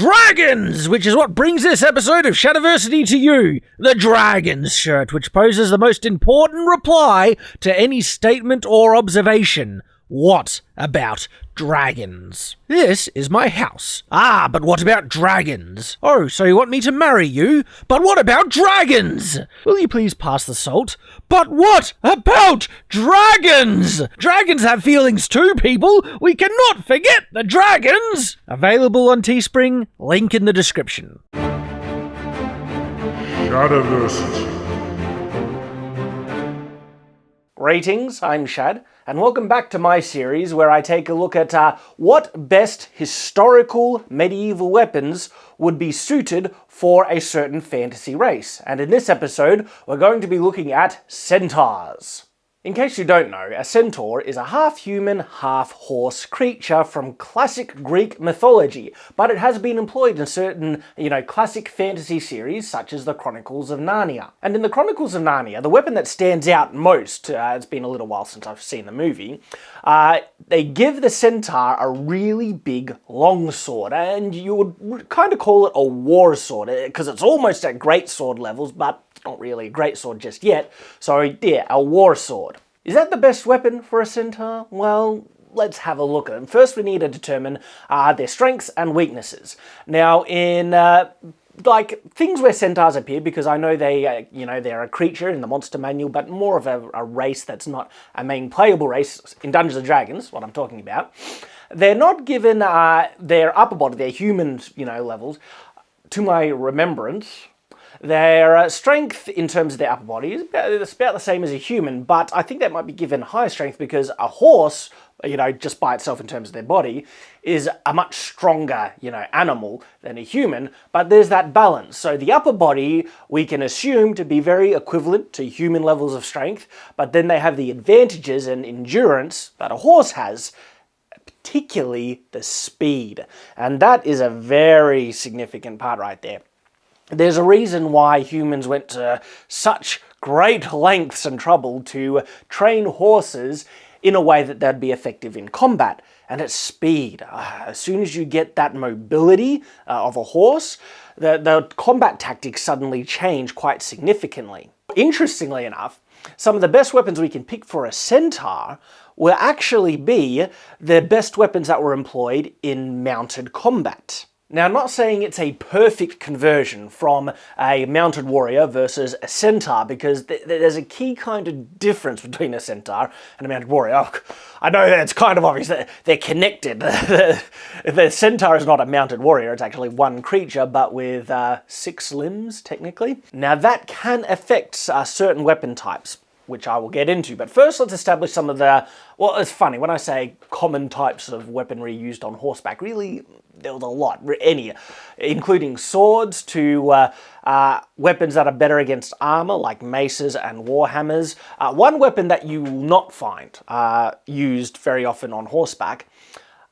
Dragons, which is what brings this episode of Shadiversity to you. The Dragons shirt, which poses the most important reply to any statement or observation. What about dragons? This is my house. Ah, but what about dragons? Oh, so you want me to marry you? But what about dragons? Will you please pass the salt? But what about dragons? Dragons have feelings too, people. We cannot forget the dragons. Available on Teespring, link in the description. Shadiversity. Greetings, I'm Shad, and welcome back to my series where I take a look at what best historical medieval weapons would be suited for a certain fantasy race. And in this episode, we're going to be looking at centaurs. In case you don't know, a centaur is a half-human, half-horse creature from classic Greek mythology, but it has been employed in certain, classic fantasy series such as the Chronicles of Narnia. And in the Chronicles of Narnia, the weapon that stands out most, it's been a little while since I've seen the movie, they give the centaur a really big longsword, and you would kind of call it a war sword, because it's almost at greatsword levels, but not really a greatsword just yet, so yeah, a war sword. Is that the best weapon for a centaur? Well, let's have a look at them. First, we need to determine their strengths and weaknesses. Now, in things where centaurs appear, because I know they, they're a creature in the monster manual, but more of a race that's not a main playable race in Dungeons and Dragons, what I'm talking about. They're not given their upper body, their human, levels, to my remembrance. Their strength in terms of their upper body is about the same as a human, but I think that might be given high strength because a horse, just by itself in terms of their body, is a much stronger, animal than a human, but there's that balance. So the upper body we can assume to be very equivalent to human levels of strength, but then they have the advantages and endurance that a horse has, particularly the speed. And that is a very significant part right there. There's a reason why humans went to such great lengths and trouble to train horses in a way that they'd be effective in combat, and it's speed. As soon as you get that mobility of a horse, the combat tactics suddenly change quite significantly. Interestingly enough, some of the best weapons we can pick for a centaur will actually be the best weapons that were employed in mounted combat. Now, I'm not saying it's a perfect conversion from a mounted warrior versus a centaur, because there's a key kind of difference between a centaur and a mounted warrior. Oh, I know that it's kind of obvious that they're connected. The centaur is not a mounted warrior, it's actually one creature, but with 6 limbs, technically. Now, that can affect certain weapon types, which I will get into. But first, let's establish some of the, well, it's funny, when I say common types of weaponry used on horseback, really, there was a lot, including swords to weapons that are better against armor, like maces and warhammers. One weapon that you will not find used very often on horseback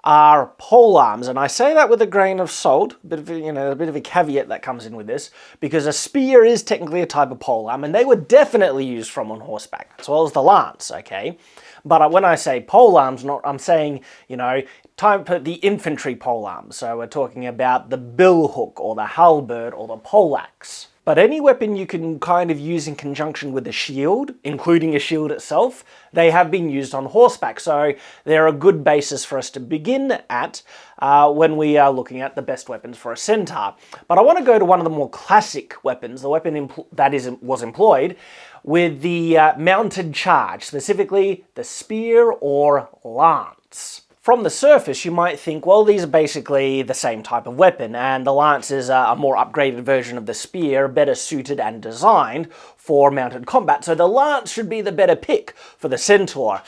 are pole arms, and I say that with a grain of salt, a bit of a caveat that comes in with this, because a spear is technically a type of pole arm, and they were definitely used from on horseback, as well as the lance, okay? But when I say pole arms, I'm saying, the infantry pole arms, so we're talking about the billhook, or the halberd, or the poleaxe. But any weapon you can kind of use in conjunction with a shield, including a shield itself, they have been used on horseback. So they're a good basis for us to begin at when we are looking at the best weapons for a centaur. But I want to go to one of the more classic weapons, the weapon that was employed with the mounted charge, specifically the spear or lance. From the surface, you might think, well, these are basically the same type of weapon, and the lance is a more upgraded version of the spear, better suited and designed for mounted combat, so the lance should be the better pick for the centaur.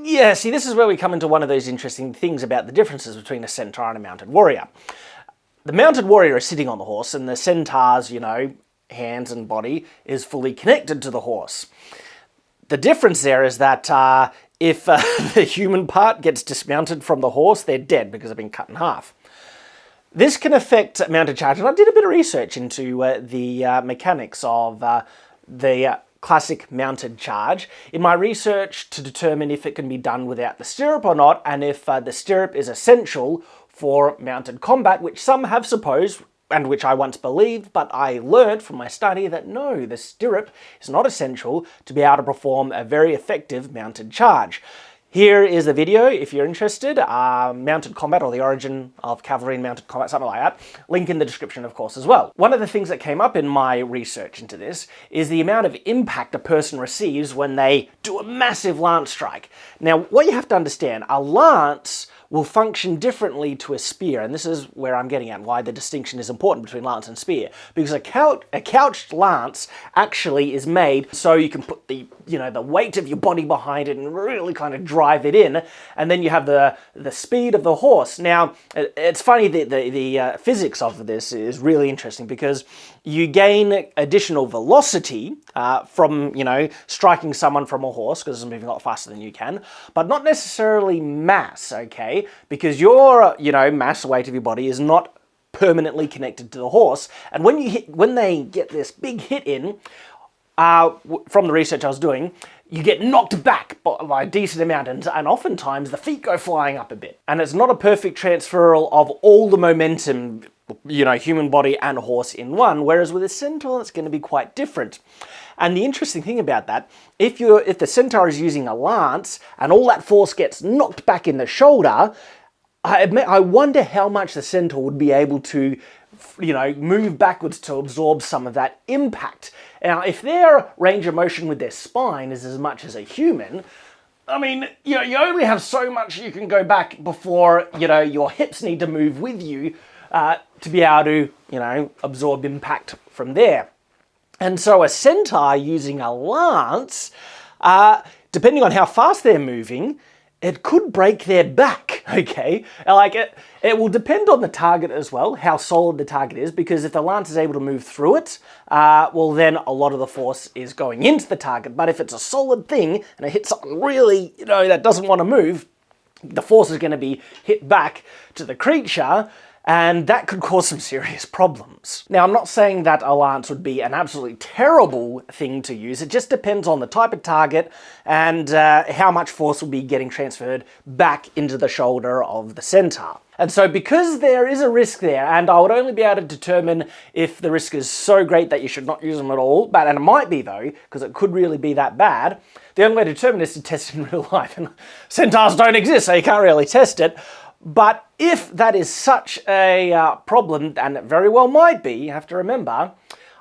Yeah, see, this is where we come into one of those interesting things about the differences between a centaur and a mounted warrior. The mounted warrior is sitting on the horse, and the centaur's, hands and body is fully connected to the horse. The difference there is that if the human part gets dismounted from the horse, they're dead because they've been cut in half. This can affect mounted charge, and I did a bit of research into the mechanics of the classic mounted charge in my research to determine if it can be done without the stirrup or not, and if the stirrup is essential for mounted combat, which some have supposed, and which I once believed, but I learned from my study that no, the stirrup is not essential to be able to perform a very effective mounted charge. Here is the video if you're interested, mounted combat, or the origin of cavalry and mounted combat, something like that. Link in the description, of course, as well. One of the things that came up in my research into this is the amount of impact a person receives when they do a massive lance strike. Now, what you have to understand, a lance will function differently to a spear, and this is where I'm getting at why the distinction is important between lance and spear, because a couched lance actually is made so you can put the weight of your body behind it and really kind of drive it in, and then you have the speed of the horse. Now, it's funny that the physics of this is really interesting, because you gain additional velocity from, striking someone from a horse, because it's moving a lot faster than you can, but not necessarily mass, okay? Because your, mass, weight of your body is not permanently connected to the horse, and when they get this big hit in, from the research I was doing, you get knocked back by a decent amount, and oftentimes the feet go flying up a bit. And it's not a perfect transferal of all the momentum, human body and horse in one, whereas with a centaur, it's going to be quite different. And the interesting thing about that, if the centaur is using a lance and all that force gets knocked back in the shoulder, I wonder how much the centaur would be able to move backwards to absorb some of that impact. Now, if their range of motion with their spine is as much as a human, I mean, you only have so much you can go back before, your hips need to move with you to be able to, absorb impact from there. And so a centaur using a lance, depending on how fast they're moving, it could break their back, okay? Like, it will depend on the target as well, how solid the target is, because if the lance is able to move through it, well, then a lot of the force is going into the target. But if it's a solid thing, and it hits something really, that doesn't want to move, the force is going to be hit back to the creature, and that could cause some serious problems. Now, I'm not saying that a lance would be an absolutely terrible thing to use. It just depends on the type of target and how much force will be getting transferred back into the shoulder of the centaur. And so because there is a risk there, and I would only be able to determine if the risk is so great that you should not use them at all, and it might be though, because it could really be that bad, the only way to determine is to test it in real life. And centaurs don't exist, so you can't really test it. But if that is such a problem, and it very well might be, you have to remember,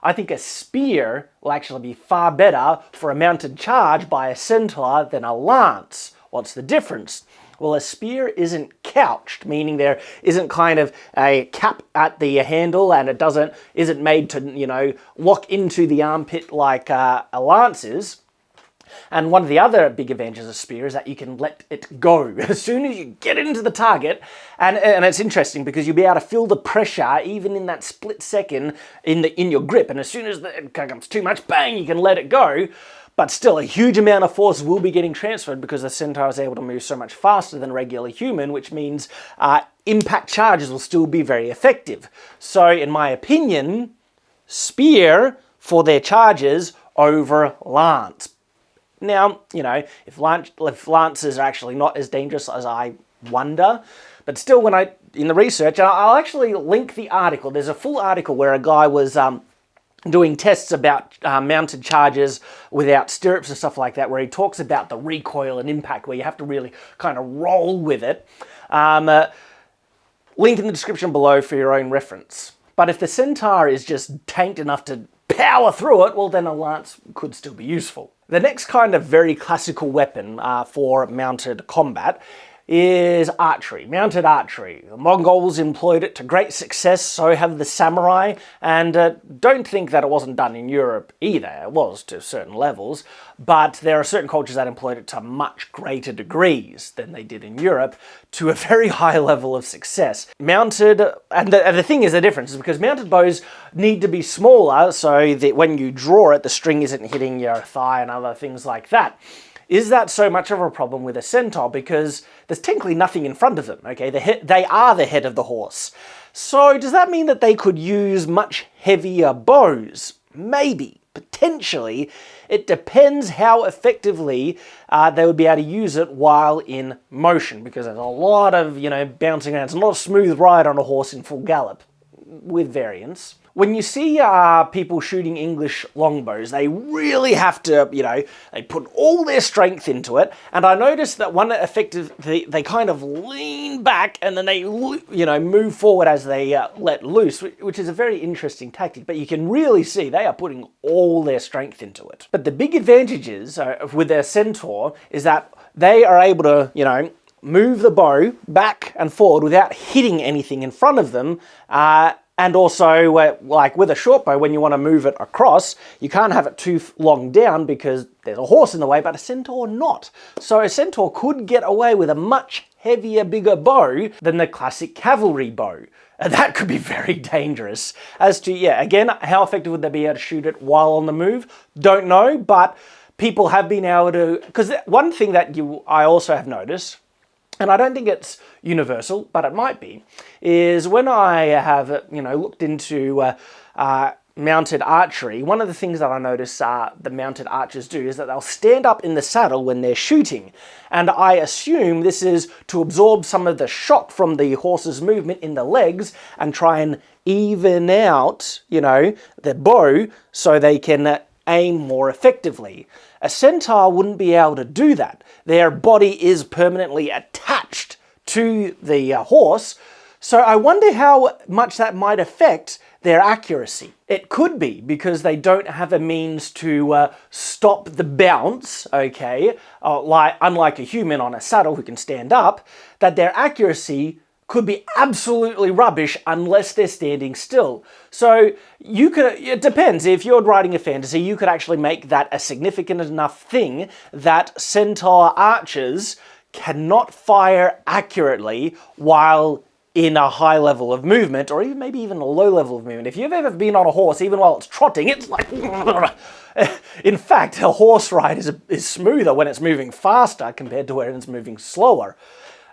I think a spear will actually be far better for a mounted charge by a centaur than a lance. What's the difference? Well, a spear isn't couched, meaning there isn't kind of a cap at the handle, and it isn't made to, lock into the armpit like a lance is. And one of the other big advantages of spear is that you can let it go as soon as you get into the target. And it's interesting because you'll be able to feel the pressure even in that split second in your grip. And as soon as it comes too much, bang, you can let it go. But still, a huge amount of force will be getting transferred because the centaur is able to move so much faster than a regular human, which means impact charges will still be very effective. So, in my opinion, spear for their charges over lance. Now, if lances are actually not as dangerous as I wonder, but still in the research, I'll actually link the article. There's a full article where a guy was doing tests about mounted charges without stirrups and stuff like that, where he talks about the recoil and impact, where you have to really kind of roll with it. Link in the description below for your own reference. But if the centaur is just tanked enough to power through it, well, then a lance could still be useful. The next kind of very classical weapon for mounted combat is archery, mounted archery. The Mongols employed it to great success, so have the samurai, and don't think that it wasn't done in Europe either. It was to certain levels, but there are certain cultures that employed it to much greater degrees than they did in Europe, to a very high level of success. Mounted, and the thing is, the difference is because mounted bows need to be smaller so that when you draw it, the string isn't hitting your thigh and other things like that. Is that so much of a problem with a centaur? Because there's technically nothing in front of them, okay? They are the head of the horse. So does that mean that they could use much heavier bows? Maybe. potentially. It depends how effectively they would be able to use it while in motion, because there's a lot of, bouncing around. It's not a smooth ride on a horse in full gallop, with variance. When you see people shooting English longbows, they really have to, they put all their strength into it. And I noticed that one effective, they kind of lean back and then they, move forward as they let loose, which is a very interesting tactic. But you can really see they are putting all their strength into it. But the big advantages with their Centaur is that they are able to, move the bow back and forward without hitting anything in front of them. And also, like with a short bow, when you want to move it across, you can't have it too long down because there's a horse in the way, but a Centaur not. So a Centaur could get away with a much heavier, bigger bow than the classic cavalry bow. And that could be very dangerous. As to, again, how effective would they be able to shoot it while on the move? Don't know, but people have been able to... Because one thing that I also have noticed, and I don't think it's universal, but it might be, is when I have, looked into mounted archery, one of the things that I notice the mounted archers do is that they'll stand up in the saddle when they're shooting. And I assume this is to absorb some of the shock from the horse's movement in the legs and try and even out, the bow so they can aim more effectively. A Centaur wouldn't be able to do that. Their body is permanently attached to the horse, so I wonder how much that might affect their accuracy. It could be because they don't have a means to stop the bounce, okay, unlike a human on a saddle who can stand up, that their accuracy could be absolutely rubbish unless they're standing still. So it depends. If you're writing a fantasy, you could actually make that a significant enough thing that Centaur archers cannot fire accurately while in a high level of movement, or even maybe even a low level of movement. If you've ever been on a horse, even while it's trotting, it's like... In fact, a horse ride is smoother when it's moving faster compared to when it's moving slower.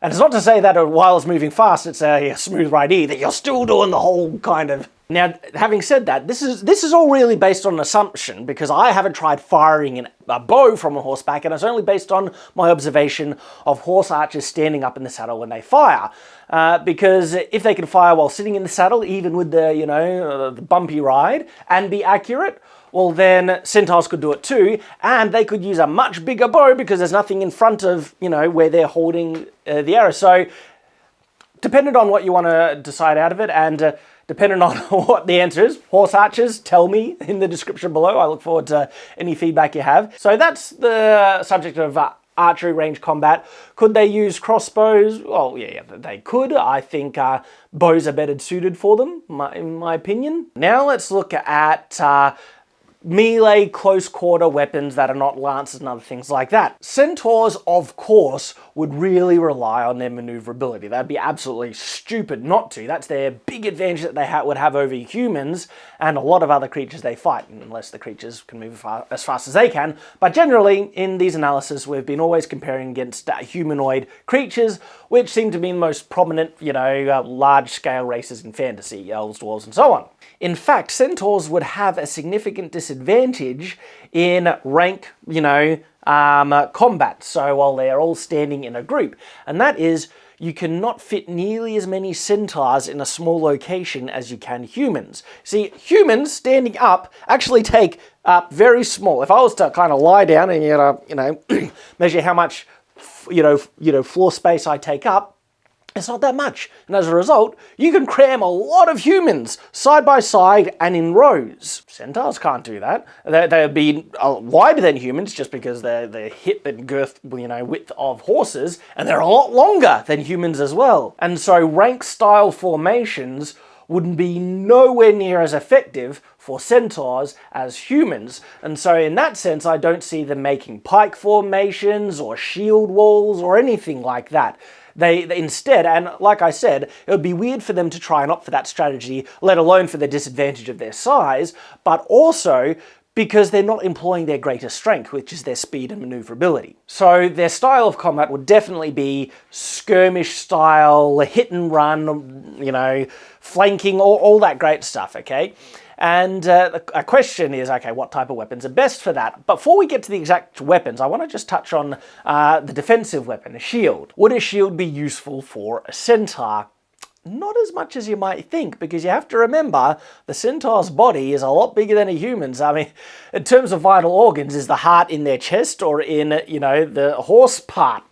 And it's not to say that while it's moving fast, it's a smooth ride either. You're still doing the whole kind of... Now, having said that, this is all really based on an assumption, because I haven't tried firing a bow from a horseback, and it's only based on my observation of horse archers standing up in the saddle when they fire. Because if they can fire while sitting in the saddle, even with the bumpy ride, and be accurate, well then Centaurs could do it too, and they could use a much bigger bow because there's nothing in front of, where they're holding the arrow. So, depending on what you want to decide out of it, and depending on what the answer is, horse archers, tell me in the description below. I look forward to any feedback you have. So that's the subject of archery range combat. Could they use crossbows? Well, yeah, they could. I think bows are better suited for them, in my opinion. Now let's look at melee close quarter weapons that are not lances and other things like that. Centaurs, of course, would really rely on their maneuverability. That'd be absolutely stupid not to. That's their big advantage that they would have over humans and a lot of other creatures they fight, unless the creatures can move as fast as they can. But generally, in these analyses, we've been always comparing against humanoid creatures, which seem to be the most prominent, large-scale races in fantasy, elves, dwarves, and so on. In fact, Centaurs would have a significant disadvantage in rank, combat. So while they're all standing in a group, and that is you cannot fit nearly as many Centaurs in a small location as you can humans. See, humans standing up actually take up very small. If I was to kind of lie down and measure how much floor space I take up, it's not that much, and as a result, you can cram a lot of humans side by side and in rows. Centaurs can't do that. They'd be wider than humans just because they're the hip and girth, width of horses, and they're a lot longer than humans as well. And so rank-style formations wouldn't be nowhere near as effective for Centaurs as humans. And so in that sense, I don't see them making pike formations or shield walls or anything like that. They instead, and like I said, it would be weird for them to try and opt for that strategy, let alone for the disadvantage of their size, but also because they're not employing their greatest strength, which is their speed and maneuverability. So their style of combat would definitely be skirmish style, hit and run, flanking, all that great stuff, okay? And a question is, okay, what type of weapons are best for that? Before we get to the exact weapons, I want to just touch on the defensive weapon, a shield. Would a shield be useful for a centaur? Not as much as you might think, because you have to remember the centaur's body is a lot bigger than a human's. I mean, in terms of vital organs, is the heart in their chest or in, you know, the horse part?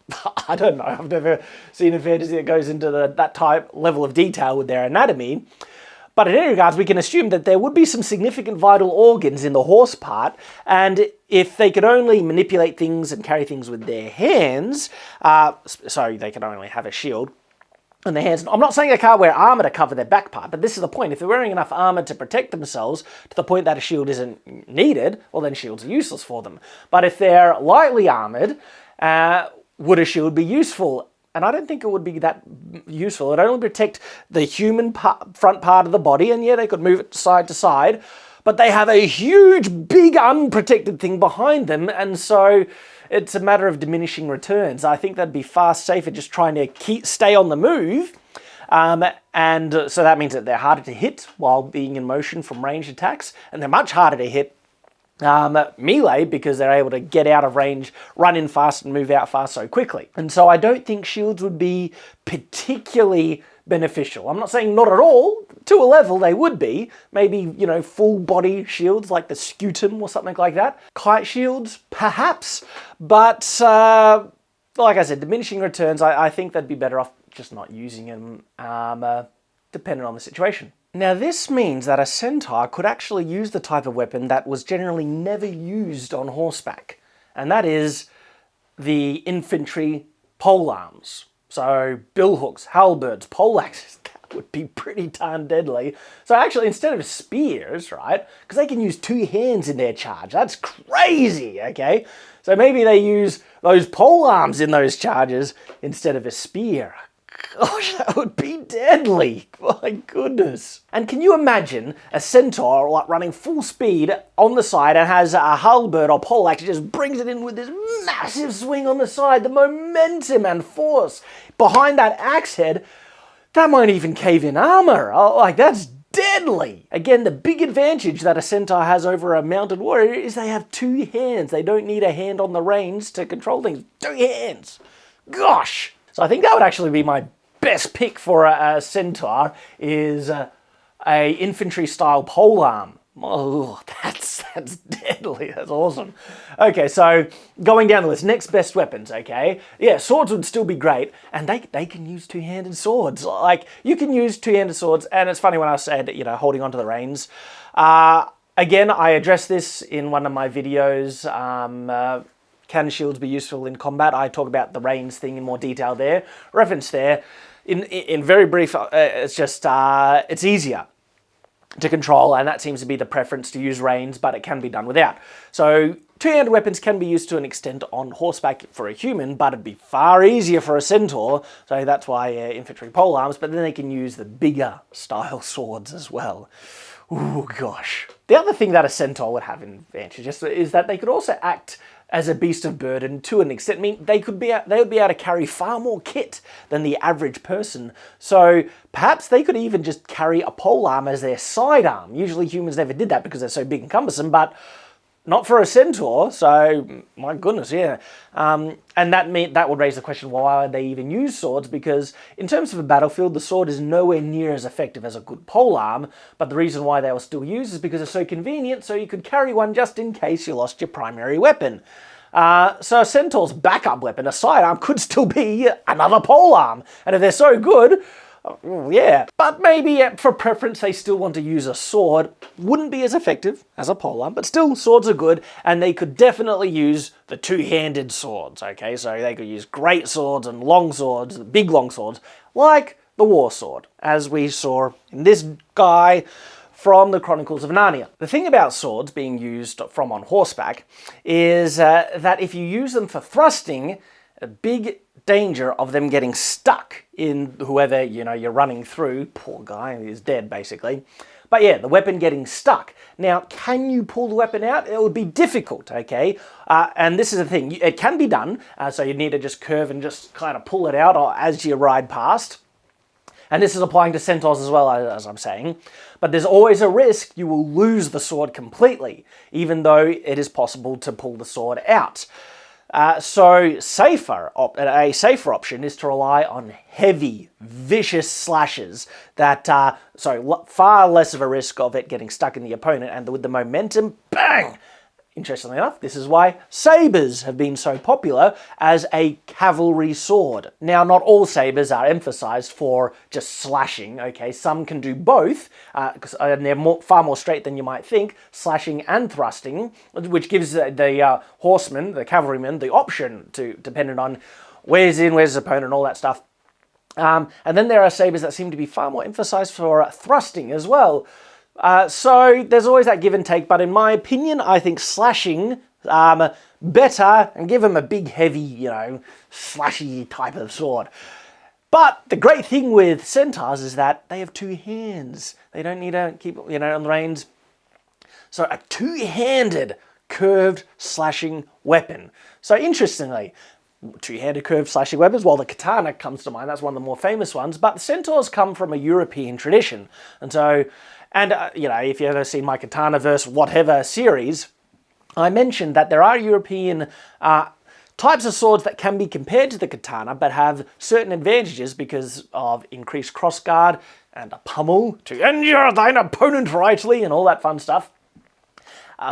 I don't know. I've never seen a fantasy that goes into that type level of detail with their anatomy. But in any regards, we can assume that there would be some significant vital organs in the horse part, and if they could only manipulate things and carry things with their hands, so they could only have a shield on their hands. I'm not saying they can't wear armor to cover their back part, but this is the point. If they're wearing enough armor to protect themselves to the point that a shield isn't needed, well then shields are useless for them. But if they're lightly armored, would a shield be useful? And I don't think it would be that useful. It'd only protect the human front part of the body, and yeah, they could move it side to side, but they have a huge, big, unprotected thing behind them, and so it's a matter of diminishing returns. I think that'd be far safer just trying to stay on the move, and so that means that they're harder to hit while being in motion from ranged attacks, and they're much harder to hit melee because they're able to get out of range, run in fast and move out fast so quickly. And so I don't think shields would be particularly beneficial. I'm not saying not at all. To a level they would be. Maybe, you know, full body shields like the scutum or something like that. Kite shields, perhaps. But like I said, diminishing returns, I think they'd be better off just not using them, depending on the situation. Now this means that a centaur could actually use the type of weapon that was generally never used on horseback, and that is the infantry polearms. So billhooks, halberds, poleaxes, that would be pretty darn deadly. So actually instead of spears, right, because they can use two hands in their charge, that's crazy, okay? So maybe they use those polearms in those charges instead of a spear. Gosh, that would be deadly. My goodness. And can you imagine a centaur like running full speed on the side and has a halberd or poleaxe, just brings it in with this massive swing on the side, the momentum and force behind that axe head, that might even cave in armor. Like, that's deadly. Again, the big advantage that a centaur has over a mounted warrior is they have two hands. They don't need a hand on the reins to control things. Two hands. Gosh. So I think that would actually be my best pick for a centaur, is a infantry style polearm. Oh, that's deadly. That's awesome. Okay, so going down the list, next best weapons, okay? Yeah, swords would still be great, and they can use two-handed swords. Like, you can use two-handed swords, and it's funny when I said, you know, holding onto the reins. Again, I addressed this in one of my videos, can shields be useful in combat? I talk about the reins thing in more detail there. Reference there. In very brief, it's just, it's easier to control, and that seems to be the preference, to use reins, but it can be done without. So two-handed weapons can be used to an extent on horseback for a human, but it'd be far easier for a centaur, so that's why infantry polearms, but then they can use the bigger style swords as well. Ooh, gosh. The other thing that a centaur would have in advantage is that they could also act as a beast of burden to an extent. I mean, they would be able to carry far more kit than the average person. So perhaps they could even just carry a polearm as their sidearm. Usually humans never did that because they're so big and cumbersome, but not for a centaur, so my goodness, yeah. And that would raise the question, why would they even use swords? Because in terms of a battlefield, the sword is nowhere near as effective as a good polearm, but the reason why they were still used is because it's so convenient, so you could carry one just in case you lost your primary weapon. So a centaur's backup weapon, a sidearm, could still be another polearm, and if they're so good, yeah, but maybe for preference they still want to use a sword. Wouldn't be as effective as a polearm, but still swords are good, and they could definitely use the two-handed swords, okay? So they could use great swords and long swords, big long swords, like the war sword, as we saw in this guy from the Chronicles of Narnia. The thing about swords being used from on horseback is that if you use them for thrusting, a big danger of them getting stuck in whoever, you know, you're running through. Poor guy, he's dead basically. But yeah, the weapon getting stuck. Now, can you pull the weapon out? It would be difficult, okay? And this is the thing, it can be done, so you need to just curve and just kind of pull it out as you ride past. And this is applying to centaurs as well, as I'm saying. But there's always a risk you will lose the sword completely, even though it is possible to pull the sword out. So a safer option is to rely on heavy, vicious slashes that far less of a risk of it getting stuck in the opponent, and with the momentum, bang! Interestingly enough, this is why sabers have been so popular as a cavalry sword. Now, not all sabers are emphasized for just slashing, okay? Some can do both, and they're far more straight than you might think, slashing and thrusting, which gives the horseman, the cavalryman, the option to, depending on where's his opponent and all that stuff. And then there are sabers that seem to be far more emphasized for thrusting as well. So there's always that give and take, but in my opinion, I think slashing better and give them a big, heavy, slashy type of sword. But the great thing with centaurs is that they have two hands. They don't need to keep, on the reins. So a two-handed curved slashing weapon. So interestingly, two-handed curved slashing weapons, well, the katana comes to mind. That's one of the more famous ones. But the centaurs come from a European tradition. And so... And, if you've ever seen my Katanaverse whatever series, I mentioned that there are European types of swords that can be compared to the katana, but have certain advantages because of increased crossguard and a pummel to injure thine opponent rightly and all that fun stuff.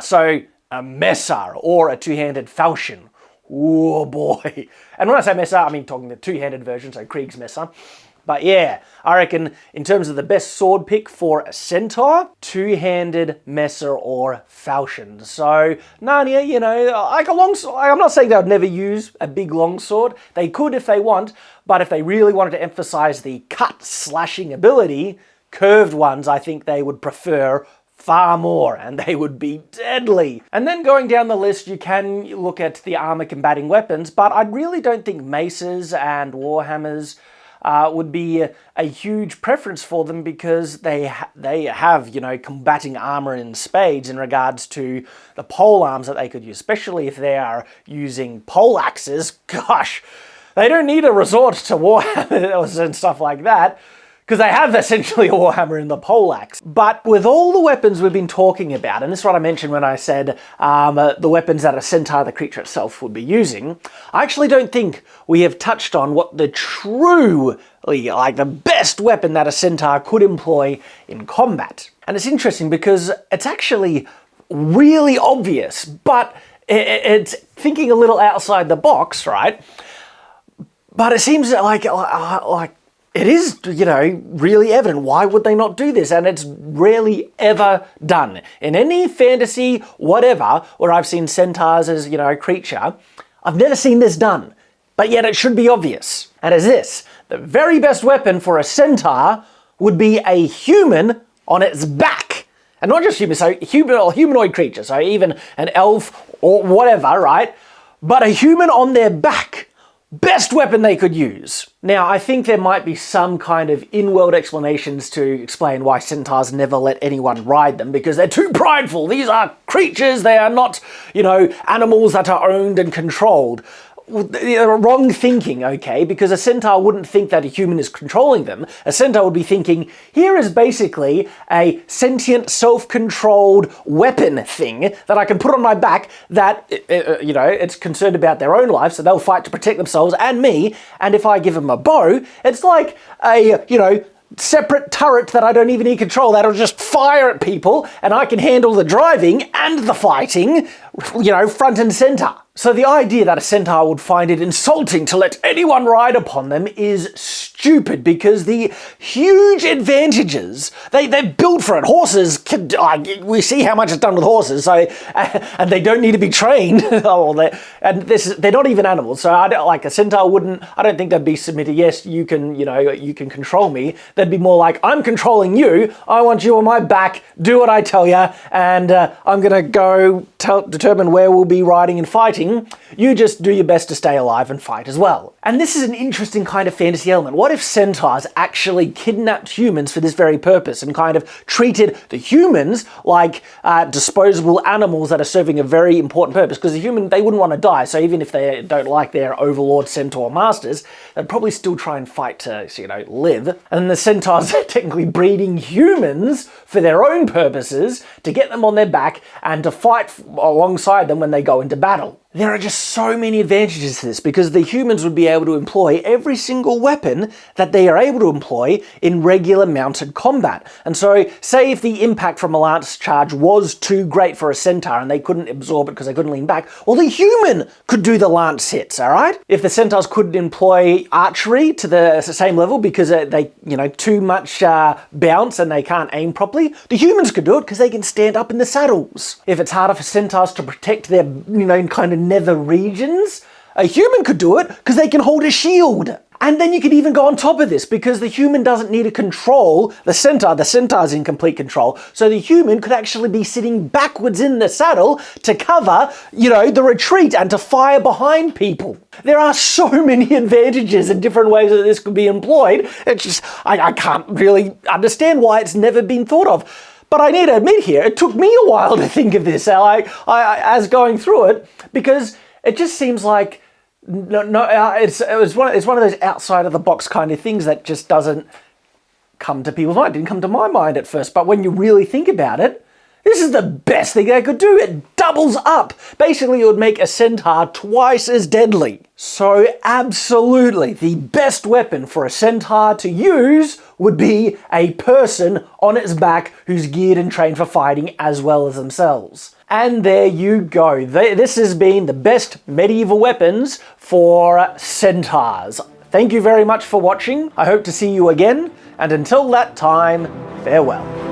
So a mesa or a two-handed falchion. Oh boy. And when I say mesa, I mean talking the two-handed version, so Krieg's mesa. But yeah, I reckon in terms of the best sword pick for a centaur, two-handed mesa or falchion. So Narnia, like a long sword. I'm not saying they would never use a big long sword. They could if they want, but if they really wanted to emphasize the cut slashing ability, curved ones I think they would prefer far more, and they would be deadly. And then going down the list, you can look at the armor combating weapons, but I really don't think maces and warhammers would be a huge preference for them because they have, combating armor in spades in regards to the pole arms that they could use, especially if they are using pole axes. Gosh, they don't need to resort to warhammers and stuff like that because they have essentially a warhammer in the poleaxe. But with all the weapons we've been talking about, and this is what I mentioned when I said the weapons that a centaur, the creature itself, would be using, I actually don't think we have touched on what the the best weapon that a centaur could employ in combat. And it's interesting because it's actually really obvious, but it's thinking a little outside the box, right? But it seems like it is, really evident. Why would they not do this? And it's rarely ever done. In any fantasy, whatever, where I've seen centaurs as, a creature, I've never seen this done. But yet it should be obvious. And it's this. The very best weapon for a centaur would be a human on its back. And not just human, so human or humanoid creature, so even an elf or whatever, right? But a human on their back. Best weapon they could use. Now, I think there might be some kind of in-world explanations to explain why centaurs never let anyone ride them, because they're too prideful. These are creatures, they are not, animals that are owned and controlled. Wrong thinking, okay? Because a centaur wouldn't think that a human is controlling them. A centaur would be thinking, here is basically a sentient, self-controlled weapon thing that I can put on my back that, it's concerned about their own life, so they'll fight to protect themselves and me. And if I give them a bow, it's like a, separate turret that I don't even need control that'll just fire at people, and I can handle the driving and the fighting, front and center. So the idea that a centaur would find it insulting to let anyone ride upon them is stupid, because the huge advantages, they're built for it. Horses, we see how much it's done with horses, so and they don't need to be trained. They're not even animals, so a centaur wouldn't, I don't think they'd be submitted, yes, you can control me. They'd be more like, I'm controlling you, I want you on my back, do what I tell you, and I'm gonna go determine where we'll be riding and fighting. You just do your best to stay alive and fight as well. And this is an interesting kind of fantasy element. What if centaurs actually kidnapped humans for this very purpose and kind of treated the humans like disposable animals that are serving a very important purpose? Because the human, they wouldn't want to die, so even if they don't like their overlord centaur masters, they'd probably still try and fight to, you know, live. And then the centaurs are technically breeding humans for their own purposes, to get them on their back and to fight alongside them when they go into battle. There are just so many advantages to this, because the humans would be able to employ every single weapon that they are able to employ in regular mounted combat. And so, say if the impact from a lance charge was too great for a centaur and they couldn't absorb it because they couldn't lean back, well, the human could do the lance hits, alright? If the centaurs couldn't employ archery to the same level because they, you know, too much bounce and they can't aim properly, the humans could do it because they can stand up in the saddles. If it's harder for centaurs to protect their, you know, kind of nether regions, a human could do it because they can hold a shield. And then you could even go on top of this, because the human doesn't need to control the centaur. The centaur's in complete control. So the human could actually be sitting backwards in the saddle to cover, you know, the retreat and to fire behind people. There are so many advantages and different ways that this could be employed. It's just, I can't really understand why it's never been thought of. But I need to admit here, it took me a while to think of this as going through it, because it just seems like it's one of those outside of the box kind of things that just doesn't come to people's mind. It didn't come to my mind at first, but when you really think about it, this is the best thing they could do. It doubles up. Basically, it would make a centaur twice as deadly. So absolutely, the best weapon for a centaur to use would be a person on its back who's geared and trained for fighting as well as themselves. And there you go. This has been the best medieval weapons for centaurs. Thank you very much for watching. I hope to see you again. And until that time, farewell.